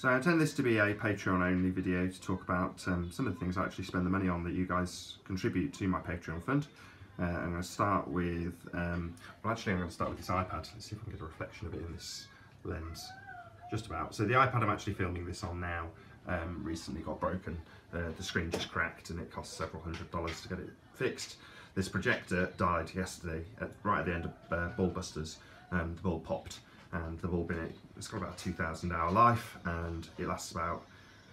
So I intend this to be a Patreon only video to talk about some of the things I actually spend the money on that you guys contribute to my Patreon fund. I'm going to start with, I'm going to start with this iPad. Let's see if I can get a reflection of it in this lens. Just about. So the iPad I'm actually filming this on now recently got broken. The screen just cracked and it cost several $100s to get it fixed. This projector died yesterday, right at the end of Bulb Busters, and the bulb popped. And the bulb in it, it's got about a 2,000 hour life, and it lasts about,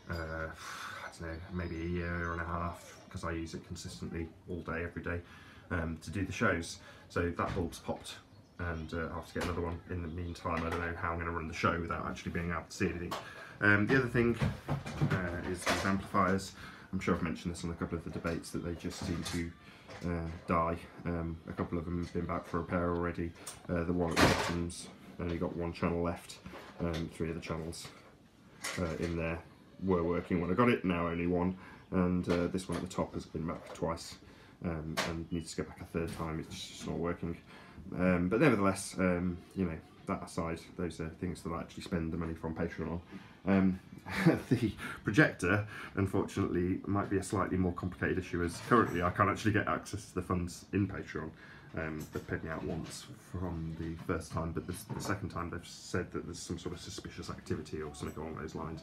I don't know, maybe a year and a half, because I use it consistently all day, every day, to do the shows. So that bulb's popped, and I'll have to get another one in the meantime. I don't know how I'm going to run the show without actually being able to see anything. The other thing is these amplifiers. I'm sure I've mentioned this on a couple of the debates that they just seem to die. A couple of them have been back for repair already. The one at the bottom's only got one channel left. 3 of the channels in there were working when I got it, now only one. And this one at the top has been back twice and needs to go back a third time. It's just not working. But nevertheless, you know, that aside, those are things that I actually spend the money from Patreon on. The projector, unfortunately, might be a slightly more complicated issue, as currently I can't actually get access to the funds in Patreon. They've paid me out once from the first time, but the second time they've said that there's some sort of suspicious activity or something along those lines.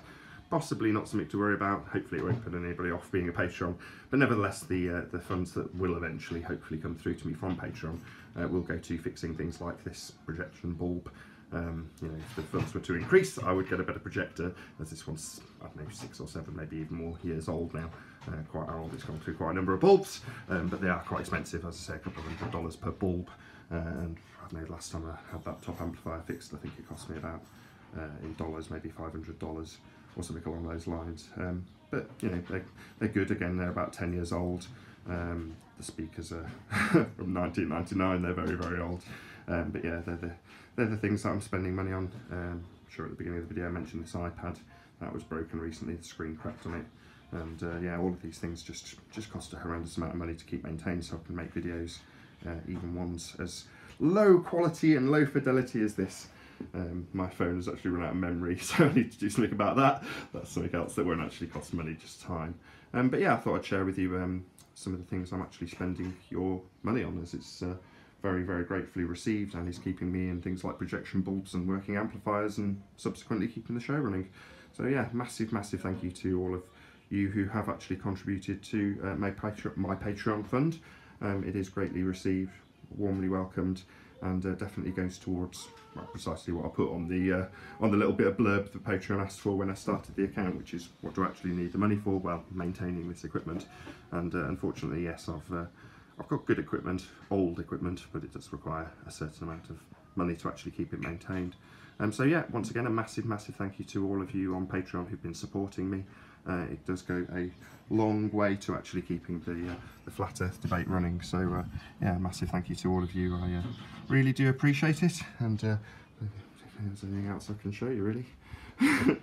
Possibly not something to worry about. Hopefully it won't put anybody off being a Patreon. But nevertheless, the funds that will eventually hopefully come through to me from Patreon will go to fixing things like this projection bulb. You know, if the funds were to increase, I would get a better projector, as this one's, I don't know, 6 or 7, maybe even more years old now. Quite old, it's gone through quite a number of bulbs, but they are quite expensive, as I say, a couple of $100s per bulb. And I don't know, last time I had that top amplifier fixed, I think it cost me about, in dollars, maybe $500 or something along those lines. But, you know, they're good. Again, they're about 10 years old. The speakers are from 1999, they're very, very old. But yeah, they're the things that I'm spending money on. I'm sure at the beginning of the video I mentioned this iPad. That was broken recently, the screen cracked on it. And yeah, all of these things just cost a horrendous amount of money to keep maintained, so I can make videos, even ones as low quality and low fidelity as this. My phone has actually run out of memory, so I need to do something about that. That's something else that won't actually cost money, just time. But yeah, I thought I'd share with you some of the things I'm actually spending your money on, as it's very, very gratefully received, and is keeping me in things like projection bulbs and working amplifiers, and subsequently keeping the show running. So yeah, massive, massive thank you to all of you who have actually contributed to my Patreon fund. It is greatly received, warmly welcomed, and definitely goes towards, well, precisely what I put on the little bit of blurb that Patreon asked for when I started the account, which is what do I actually need the money for? Well, maintaining this equipment. And unfortunately, yes, I've got good equipment, old equipment, but it does require a certain amount of money to actually keep it maintained. So yeah, once again, a massive, massive thank you to all of you on Patreon who've been supporting me. It does go a long way to actually keeping the Flat Earth debate running. So yeah, massive thank you to all of you. I really do appreciate it. And if there's anything else I can show you, really.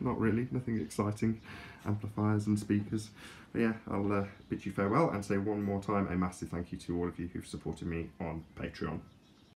Not really, nothing exciting. Amplifiers and speakers. But yeah, I'll bid you farewell and say one more time a massive thank you to all of you who've supported me on Patreon.